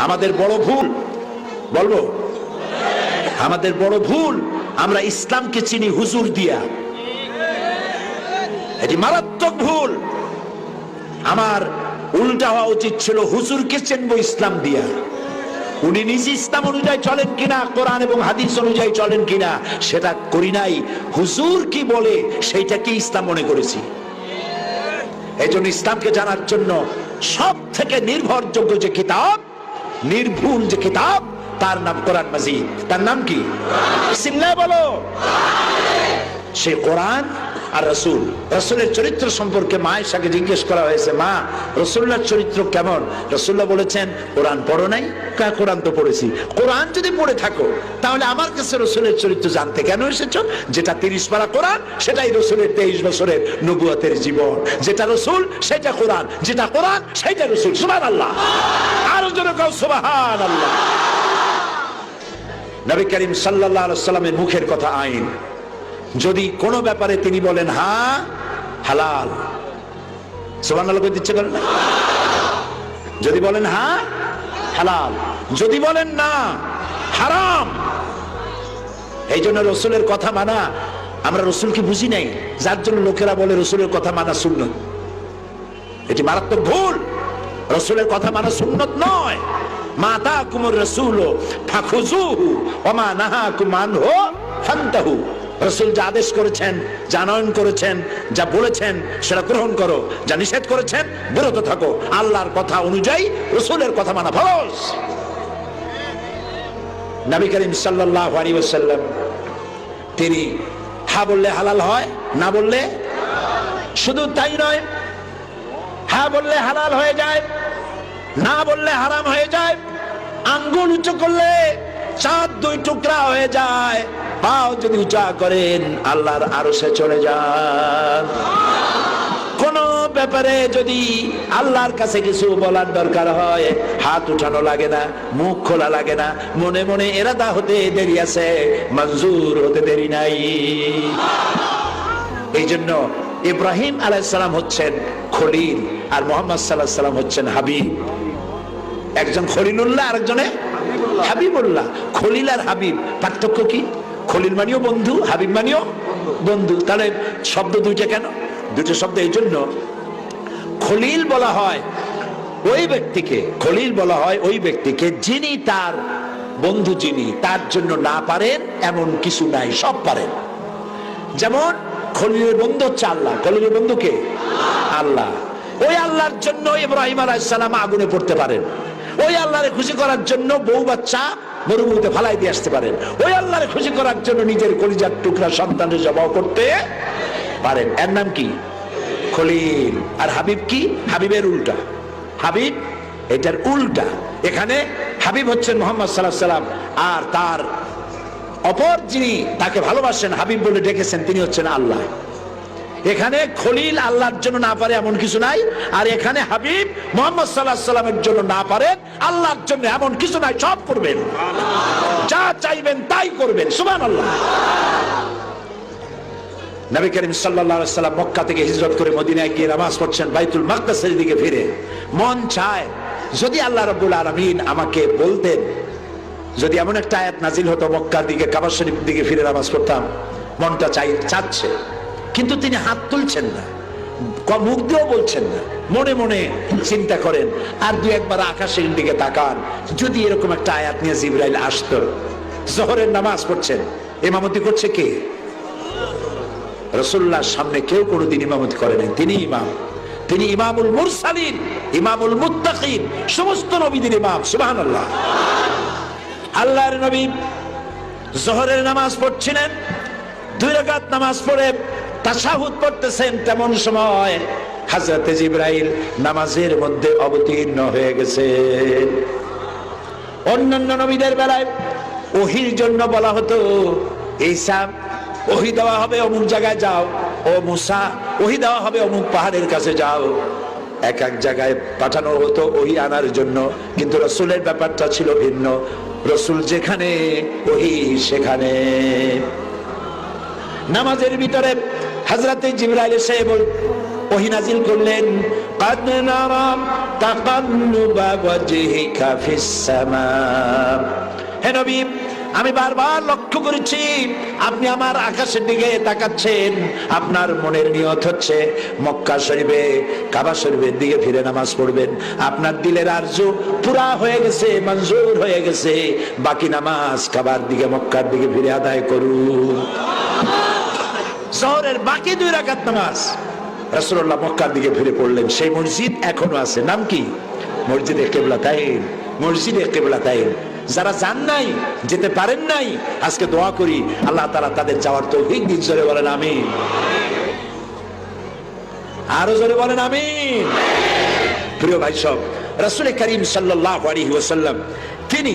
আমাদের বড় ভুল, বলবো আমাদের বড় ভুল, আমরা ইসলামকে চিনি হুজুর দিয়া। এটি মারাত্মক ভুল। আমার উল্টা হওয়া উচিত ছিল, হুজুরকে চিনবো ইসলাম দিয়া। উনি নিজে ইসলাম অনুযায়ী চলেন কিনা, কোরআন এবং হাদিস অনুযায়ী চলেন কিনা সেটা করি নাই, হুজুর কি বলে সেইটাকে ইসলাম মনে করেছি। এই জন্য ইসলামকে জানার জন্য সব থেকে নির্ভরযোগ্য যে কিতাব, নির্ভুল যে কিতাব, তার নাম কোরআন মাজিদ। তার নাম কি? বিসমিল্লাহ বলো। সেই কোরআন আর রাসূল, রাসূলের চরিত্র সম্পর্কে মা আয়েশাকে জিজ্ঞেস করা হয়েছে, মা রাসূলুল্লাহর চরিত্র কেমন? রাসূলুল্লাহ বলেছেন, কোরআন পড়ো নাই? কোরআন তো পড়েছি। কোরআন যদি পড়ে থাকো তাহলে আমার কাছে রাসূলের চরিত্র জানতে কেন এসেছো? যেটা 30 পারা কোরআন সেটাই রাসূলের 23 বছরের নবুয়তের জীবন। যেটা রাসূল সেটা কোরআন, যেটা কোরআন সেটা রাসূল। সুবহানাল্লাহ। আরো জোরে কও সুবহানাল্লাহ। নবী করিম সাল্লাল্লাহু আলাইহি ওয়াসাল্লামের মুখের কথা আইন। যদি কোনো ব্যাপারে তিনি বলেন হ্যাঁ হালাল, সুবহানাল্লাহ কই দিচ্ছে করেন না? যদি বলেন হ্যাঁ হালাল, যদি বলেন না হারাম। এই জন্য রসুলের কথা মানা, আমরা রসুলকে বুঝি নাই, যার জন্য লোকেরা বলে রসুলের কথা মানা সুন্নত। এটি মারাত্মক ভুল। রসুলের কথা মানা সুন্নত নয়। মা আতাকুমুর রাসূলু ফাখুযুহু ওয়া মা নাহাকুম আনহু ফান্তাহু। রাসূল যা আদেশ করেছেন, যা আনয়ন করেছেন, যা বলেছেন সেটা গ্রহণ করো, যা নিষেধ করেছেন বিরত থাকো। আল্লাহর কথা অনুযায়ী রাসূলের কথা মানা ফরজ। নবী করিম সাল্লাল্লাহু আলাইহি ওয়াসাল্লাম তিনি হ্যাঁ বললে হালাল হয়, না বললে, শুধু তাই নয়, হ্যাঁ বললে হালাল হয়ে যায়, না বললে হারাম হয়ে যায়। আঙ্গুল উঁচু করলে চাঁদ 2 টুকরা হয়ে যায়। পাও যদি উঁচা করেন আল্লাহর আরশে চলে যান। কোন ব্যাপারে যদি আল্লাহর কাছে কিছু বলার দরকার হয়, হাত উঠানো লাগে না, মুখ খোলা লাগে না, মনে মনে ইরাদা হতে দেরি আছে, মঞ্জুর হতে দেরি নাই। এই জন্য ইব্রাহিম আলাইহিস সালাম হচ্ছেন খলিল, আর মুহাম্মদ সাল্লাল্লাহু আলাইহি ওয়াসাল্লাম হচ্ছেন হাবিব। একজন খলিলুল্লাহ, আরেকজনে হাবিবুল্লাহ। খলিল আর হাবিব পার্থক্য কি? খলিল মানেও বন্ধু, হাবিব মানেও বন্ধু। তাহলে শব্দ দুইটা কেন? দুটো শব্দ এই জন্য, খলিল বলা হয় ওই ব্যক্তিকে, খলিল বলা হয় ওই ব্যক্তিকে যিনি তার বন্ধু, যিনি তার জন্য না পারেন এমন কিছু নাই, সব পারেন। যেমন খলিলের বন্ধু হচ্ছে আল্লাহ। খলিলের বন্ধু কে? আল্লাহ। ওই আল্লাহর জন্য ইব্রাহিম আলাইহিস সালাম আগুনে পড়তে পারেন। ওই আল্লাহরে খুশি করার জন্য বউ বাচ্চা মরুভূমিতে ফালাই দিয়ে আসতে পারেন। ওই আল্লাহরে খুশি করার জন্য নিজের কলিজার টুকরা সন্তানের জবাহ করতে পারেন। এর নাম কি? খলিল। আর হাবিব কি? হাবিবের উল্টা। হাবিব এটার উল্টা। এখানে হাবিব হচ্ছেন মুহাম্মদ সাল্লাল্লাহু আলাইহি ওয়াসাল্লাম, আর তার অপর যিনি তাকে ভালোবাসেন, হাবিব বলে ডেকেছেন, তিনি হচ্ছেন আল্লাহ। এখানে খলিল আল্লাহর জন্য না পারে এমন কিছু নাই, আর এখানে হাবিব মুহাম্মদ সাল্লাল্লাহু আলাইহি ওয়াসাল্লামের জন্য না পারেন আল্লাহর জন্য এমন কিছু নাই, সব করবেন, যা চাইবেন তাই করবেন। সুবহানাল্লাহ। নবী করিম সাল্লাল্লাহু আলাইহি ওয়াসাল্লাম মক্কা থেকে হিজরত করে মদিনায় গিয়ে নামাজ পড়ছেন, বাইতুল মাকদাসের দিকে ফিরে। মন চায় যদি আল্লাহ রাব্বুল আলামিন আমাকে বলতেন, যদি এমন একটা আয়াত নাজিল হতো মক্কার দিকে, কাবা শরীফের দিকে ফিরে নামাজ পড়তাম। মনটা চাচ্ছে, কিন্তু তিনি হাত তুলছেন না, মুখ দিয়েও বলছেন না, মনে মনে চিন্তা করেন। আর 2-1 আকাশের দিকে তাকান, যদি এরকম একটা আয়াত নিয়ে জিবরাইল আসতো। জোহরের নামাজ পড়ছেন, ইমামতি করছে কে? রাসূলুল্লাহর সামনে কেউ কোনোদিন ইমামতি করে নাই, তিনি ইমাম। তিনি ইমামুল মুরসালিন, ইমামুল মুত্তাকিন, সমস্ত নবীদের ইমাম। সুবহানাল্লাহ। আল্লাহর নবী জোহরের নামাজ পড়ছিলেন, 2 রাকাত নামাজ পড়ে তাশাহুদ পড়তেছেন, তেমন সময় হযরত জিবরাইল নামাজের মধ্যে অবতীর্ণ হয়ে গেছে। অন্যান্য নবীদের বেলায় ওহীর জন্য বলা হতো, ঈসা ওহী দেওয়া হবে অমুক জায়গায় যাও, ও মুসা ওহী দেওয়া হবে অমুক পাহাড়ের কাছে যাও। এক এক জায়গায় পাঠানো হতো ওহী আনার জন্য, কিন্তু রাসূলের ব্যাপারটা ছিল ভিন্ন। রাসূল যেখানে ওহী সেখানে। নামাজের ভিতরে হযরত জিবরাইল এসে ওহী নাজিল করলেন, কাদ নারা তাকাল্লুবা ওয়াজহিকা ফিস সামা। হে নবী, আমি বারবার লক্ষ্য করেছি আপনি আমার আকাশের দিকে তাকাচ্ছেন। আপনার মনের নিয়ত হচ্ছে মক্কা শরীফে, কাবা শরীফের দিকে ফিরে নামাজ পড়বেন। আপনার দিলের আরজু পুরা হয়ে গেছে, মঞ্জুর হয়ে গেছে। বাকি নামাজ কাবার দিকে, মক্কার দিকে ফিরে আদায় করুন। জোহরের বাকি 2 রাকাত নামাজ রাসূলুল্লাহ মক্কার দিকে ফিরে পড়লেন। সেই মসজিদ এখনো আছে, নাম কি? মসজিদে কিবলাতাইন। মসজিদে কিবলাতাইন। যারা যান নাই, যেতে পারেন নাই, আজকে দোয়া করি আল্লাহ তাআলা তাদের যাওয়ার তৌফিক দিন। জোরে বলেন আমিন। আরো জোরে বলেন আমিন। প্রিয় ভাই সব, রাসূল করিম সাল্লাল্লাহু আলাইহি ওয়াসাল্লাম তিনি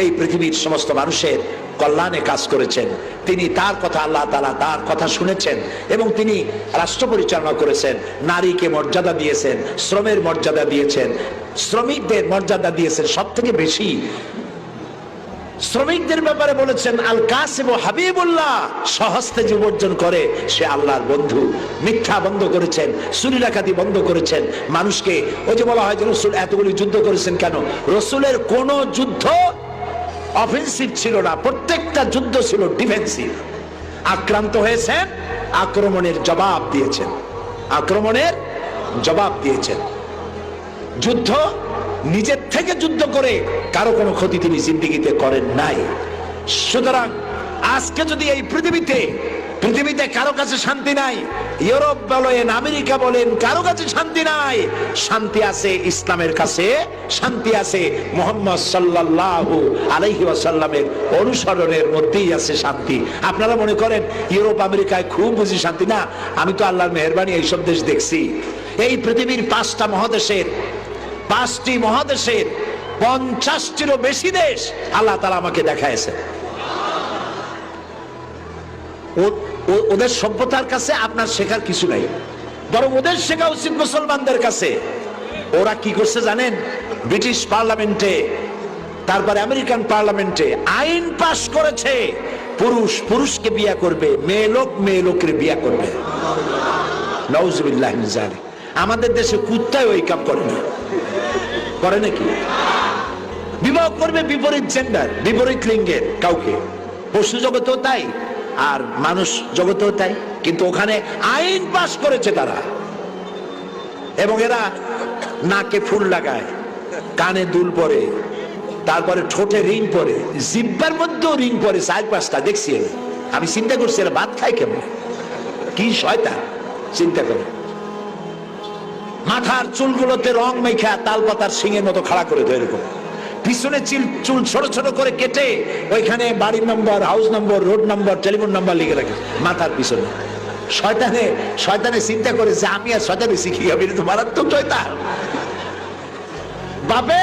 এই পৃথিবীর সমস্ত মানুষের কল্যাণে কাজ করেছেন। তিনি তার কথা, আল্লাহ তাআলা তার কথা শুনেছেন এবং তিনি রাষ্ট্র পরিচালনা করেছেন। নারীকে মর্যাদা দিয়েছেন, শ্রমের মর্যাদা দিয়েছেন, শ্রমিকদের মর্যাদা দিয়েছেন। সব থেকে বেশি শ্রমিকদের ব্যাপারে বলেছেন, আল কাসিম হাবিবুল্লাহ, সহস্তে যে উপার্জন করে সে আল্লাহর বন্ধু। মিথ্যা বন্ধ করেছেন, চুরি ডাকাতি বন্ধ করেছেন। মানুষকে, ওই যে বলা হয় যে রাসূল এতগুলি যুদ্ধ করেছেন কেন? রাসূলের কোন যুদ্ধ অফেন্সিভ ছিল না, প্রত্যেকটা যুদ্ধ ছিল ডিফেন্সিভ। আক্রান্ত হয়েছেন, আক্রমণের জবাব দিয়েছেন, আক্রমণের জবাব দিয়েছেন। যুদ্ধ নিজের থেকে যুদ্ধ করে কারো কোনো ক্ষতি তিনি জিন্দেগিতে করেন নাই। সুতরাং আজকে যদি এই পৃথিবীতে কারো কাছে শান্তি নাই, ইউরোপ বলেন, আমেরিকা বলেন, কারো কাছে শান্তি নাই। শান্তি আছে ইসলামের কাছে, শান্তি আছে মুহাম্মদ সাল্লাল্লাহু আলাইহি ওয়াসাল্লামের অনুসরণের মধ্যেই আছে শান্তি। আপনারা মনে করেন ইউরোপ আমেরিকায় খুব বুঝি শান্তি? না, আমি তো আল্লাহর মেহেরবানি এইসব দেশ দেখছি। এই পৃথিবীর 5টি মহাদেশের 50টিরও বেশি দেশ আল্লাহ তাআলা আমাকে দেখাইছে। ওদের সভ্যতার কাছে আপনার শেখার কিছু নাই, বরং ওদের শেখা উচিত মুসলমানদের কাছে। ওরা কি করছে জানেন? ব্রিটিশ পার্লামেন্টে, তারপরে আমেরিকান পার্লামেন্টে আইন পাশ করেছে, পুরুষ পুরুষকে বিয়ে করবে, মেয়ে লোক মেয়ে লোকের বিয়ে করবে। নাউজুবিল্লাহ মিন যালিক। আমাদের দেশে কুত্তায় ওই কাম করে না, করে নাকি? বিবাহ করবে বিপরীত জেন্ডার, বিপরীত লিঙ্গের কাউকে। পশু জগতেও তাই, আর মানুষ জগতেও তাই। কিন্তু ওখানে আইন পাশ করেছে তারা। এবং এরা নাকে ফুল লাগায়, কানে দুল পরে, তারপরে ঠোঁটে রিং পরে, জিহ্বার মধ্যেও রিং পরে 4-5টা দেখছি আমি। চিন্তা করছি এরা ভাত খায় কেমন, কি শয়তান! চিন্তা করে মাথার চুলগুলোতে রং মেখা তালপাতার সিংহের মতো খাড়া করে দেয় এরকম। পিছনে চুল ছোট ছোট করে কেটে ওইখানে বাড়ির নম্বর, হাউস নম্বর, রোড নম্বর, টেলিফোন নাম্বার লিখে রাখে মাথার পিছনে। শয়তানে চিন্তা করে যে আমি আর শয়তানে শিখি, আমি তো মারাত্মক শয়তান। বাপে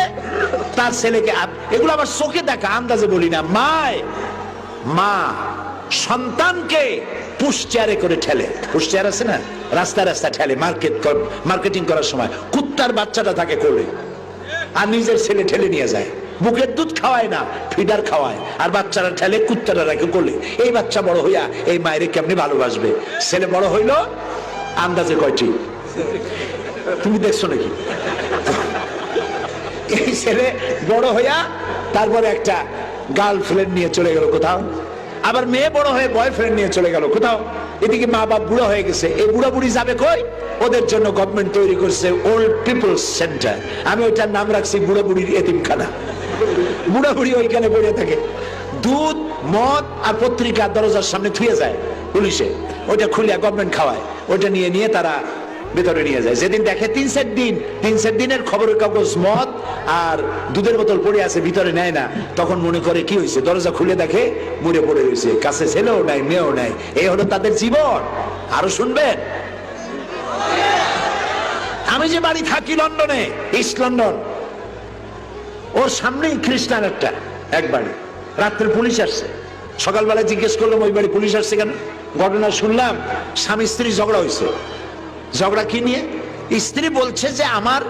তার ছেলেকে, এগুলো আবার চোখে দেখা, আন্দাজে বলি না। মা সন্তানকে পুশচেয়ারে করে ঠেলে, পুশচেয়ার আছে না, রাস্তা রাস্তা ঠেলে মার্কেটিং করার সময়। কুত্তার বাচ্চাটা থাকে কোলে, আর নিজের ছেলে ঠেলে নিয়ে যায়। বুকের দুধ খাওয়ায় না, ফিডার খাওয়ায়, আর বাচ্চারা ঠেলে, কুত্তাটা রাখে কোলে। এই বাচ্চা বড় হইয়া এই মায়ের কেমনি ভালোবাসবে? ছেলে বড় হইল আন্দাজে কয়টি তুমি দেখছো নাকি? এই ছেলে বড় হইয়া তারপরে একটা গার্লফ্রেন্ড নিয়ে চলে গেল কোথাও, আবার মেয়ে বড় হয়ে বয়ফ্রেন্ড নিয়ে চলে গেল কোথাও। এদিকে মা বাপ বুড়া হয়ে গেছে, এই বুড়া বুড়ি যাবে কই? ওদের জন্য গভর্নমেন্ট তৈরি করছে ওল্ড পিপলস সেন্টার। আমি ওইটার নাম রাখছি বুড়া বুড়ির এতিমখানা। বুড়া বুড়ি ওইখানে পড়ে থাকে, দুধ মদ আর পত্রিকা দরজার সামনে থুয়ে যায় পুলিশে, ওইটা খুলে গভর্নমেন্ট খাওয়ায়। ওইটা নিয়ে তারা ভেতরে নিয়ে যায়। যেদিন দেখে 3-4 দিনের খবরের কাগজ, মদ আর দুধের বোতল পড়ে আছে, ভিতরে নেয় না, তখন মনে করে কি হয়েছে, দরজা খুলে দেখে মুড়ে পড়ে রয়েছে, কাছে ছেলেও নাই মেয়েও নাই। এই হলো তাদের জীবন। আরো শুনবেন, আমি যে বাড়ি থাকি লন্ডনে, ইস্ট লন্ডন, ওর সামনেই খ্রিস্টান এক বাড়ি। রাত্রে পুলিশ আসছে, সকালবেলা জিজ্ঞেস করলাম ওই বাড়ি পুলিশ আসছে কেন? ঘটনা শুনলাম স্বামী স্ত্রী ঝগড়া হয়েছে। ঝগড়া কি নিয়ে? স্ত্রী বলছে যে আমার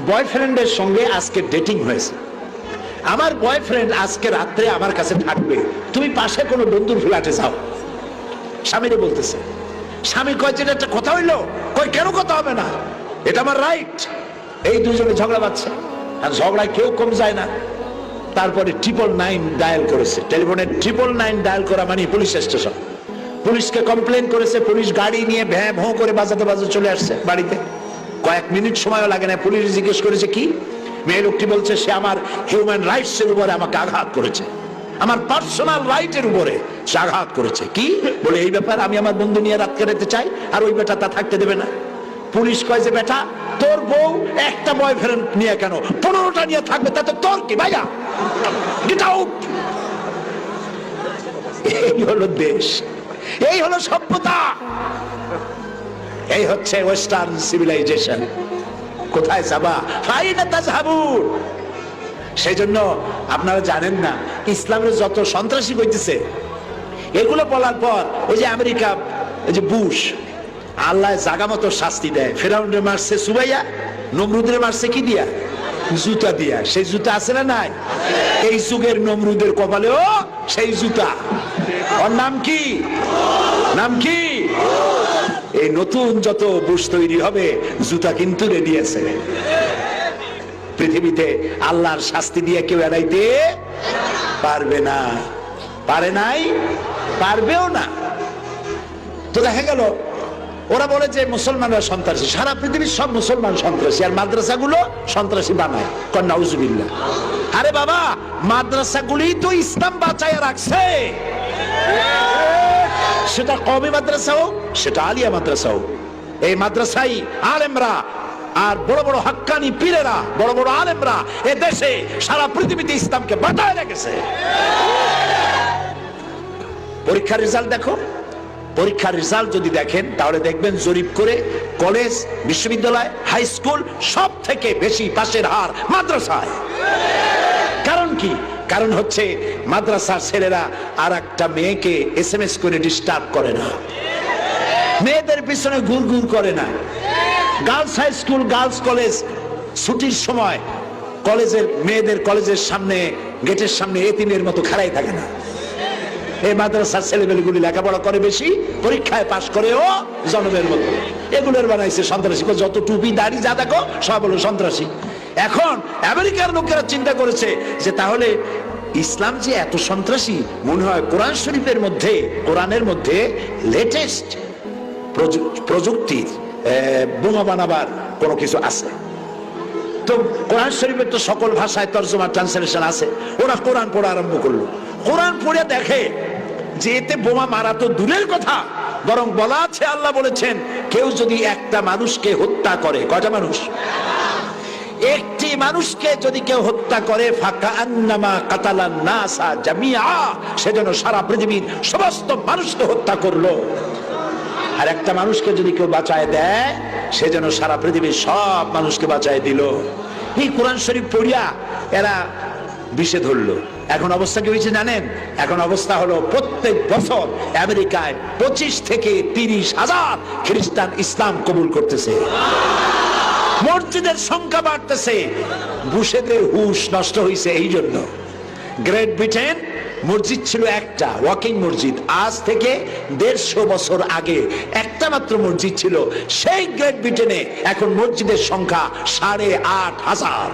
বয়ফ্রেন্ডের সঙ্গে আজকে ডেটিং হয়েছে, আমার বয়ফ্রেন্ড আজকে রাত্রে আমার কাছে থাকবে, তুমি পাশে কোনো বন্ধুর ফ্ল্যাটে যাও। স্বামীরে বলতেছে, স্বামী কয় যে একটা কথা হইলো, কই কেন কথা হবে না, এটা আমার রাইট। এই দুজনে ঝগড়া বাঁধছে, আর ঝগড়ায় কেউ কম যায় না। তারপরে 999 ডায়াল করেছে, টেলিফোনের 999 ডায়াল করা মানে পুলিশ স্টেশন। পুলিশকে কমপ্লেন করেছে, পুলিশ গাড়ি নিয়ে ভ্যাঁ ভোঁ করে বাজাতে বাজাতে চলে আসছে বাড়িতে। কয়েক মিনিট সময়ও লাগে না। পুলিশ জিজ্ঞেস করেছে কি, মেয়ে লোকটি বলছে সে আমার হিউম্যান রাইটস এর উপরে আমাকে আঘাত করেছে, আমার পার্সোনাল রাইটের উপরে সে আঘাত করেছে। কি বলে, এই ব্যাপার আমি আমার বন্ধু নিয়ে রাত কাটাতে চাই, আর ওই বেটা তা থাকতে দেবে না। পুলিশ কয় যে বেটা, তোর বউ একটা বয়ফ্রেন্ড নিয়ে কেন 15টা নিয়ে থাকবে, তাতে তোর কি ভাইয়া, গেট আউট। এই হলো দেশ, এই হলো সভ্যতা, এই হচ্ছে ওয়েস্টার্ন সিভিলাইজেশন। কোথায় যাবা, ফাইনা তাযহাবুন। সেই জন্য আপনারা জানেন না, ইসলামের যত সন্ত্রাসী হইতেছে, এগুলো বলার পর ওই যে আমেরিকা, ওই যে বুশ, আল্লাহ জাগা মতো শাস্তি দেয়। ফেরাউনরে মারছে সুবাইয়া, নমরুদের মারছে কি দিয়া, জুতা দিয়া। সেই জুতা আছে না নাই? এই যুগের নমরুদের কপালেও সেই জুতা। ওর নাম কি, নাম কি? এই নতুন যত বুশ তৈরি হবে, জুতা কিন্তু রেডি আছে। পৃথিবীতে আল্লাহর শাস্তি দিয়ে কেউ এড়াইতে পারবে না, পারে নাই, পারবেও না। তো দেখা গেল ওরা বলে যে মুসলমানরা সন্ত্রাসী, সারা পৃথিবীর সব মুসলমান সন্ত্রাসী, আর মাদ্রাসাগুলো সন্ত্রাসী বানায়। নাউজুবিল্লাহ। আরে বাবা, মাদ্রাসাগুলি তো ইসলাম বাঁচায় রাখছে, সেটা কওমি মাদ্রাসা হোক, সেটা আলিয়া মাদ্রাসা হোক। এই মাদ্রাসাই আলেমরা আর বড় বড় হাক্কানি পীরেরা, বড় বড় আলেমরা এ দেশে সারা পৃথিবীতে ইসলামকে বাঁচায় রেখেছে। পরীক্ষার রেজাল্ট দেখো, পরীক্ষার রেজাল্ট যদি দেখেন তাহলে দেখবেন জরিপ করে কলেজ, বিশ্ববিদ্যালয়, হাই স্কুল সব থেকে বেশি পাশের হার মাদ্রাসায়। কারণ কি? কারণ হচ্ছে মাদ্রাসার ছেলেরা আর একটা মেয়েকে SMS করে ডিস্টার্ব করে না, মেয়েদের পিছনে ঘুর ঘুর করে না। Girls high school, girls college ছুটির সময় কলেজের মেয়েদের কলেজের সামনে, গেটের সামনে এতিমের মতো খাড়াই থাকে না। এই মাদ্রাসার ছেলেমেয়েগুলি লেখাপড়া করে বেশি, পরীক্ষায় পাশ করেও জনমের মতো। এগুলোর বানাইছে সন্ত্রাসী। যত টুপি দাড়ি যা দেখো সব হলো সন্ত্রাসী। এখন আমেরিকার লোকেরা চিন্তা করেছে যে তাহলে ইসলাম যে এত সন্ত্রাসী, মনে হয় কোরআন শরীফের মধ্যে, কোরআনের মধ্যে লেটেস্ট প্রযুক্তির বোমা বানাবার কোনো কিছু আছে। তো কোরআন শরীফের তো সকল ভাষায় তরজমা, ট্রান্সলেশন আছে। ওরা কোরআন পড়া আরম্ভ করলো। কোরআন পড়ে দেখে যে এতে বোমা মারা তো দূরের কথা, বরং বলা আছে, আল্লাহ বলেছেন, কেউ যদি একটা মানুষকে হত্যা করে, কয়টা মানুষ? একটি মানুষকে যদি কেউ হত্যা করে, ফাকান্নামা কাতালান নাসা জামিআ, সেজন্য সারা পৃথিবীর সমস্ত মানুষকে হত্যা করলো। আর একটা মানুষকে যদি কেউ বাঁচায় দেয়, সেজন্য সারা পৃথিবীর সব মানুষকে বাঁচায় দিল। এই কোরআন শরীফ পড়িয়া এরা বিষে ধরলো। এখন অবস্থা কি হয়েছে জানেন? এখন অবস্থা হলো প্রত্যেক বছর আমেরিকায় 25 থেকে 30 হাজার খ্রিস্টান ইসলাম কবুল করতেছে। মসজিদের সংখ্যা বাড়তেছে। বুশেদের হুশ নষ্ট হয়েছে এই জন্য। গ্রেট ব্রিটেন মসজিদ ছিল একটা, ওয়াকিং মসজিদ। আজ থেকে 150 বছর আগে একটা মাত্র মসজিদ ছিল। সেই গ্রেট ব্রিটেনে এখন মসজিদের সংখ্যা 8,500।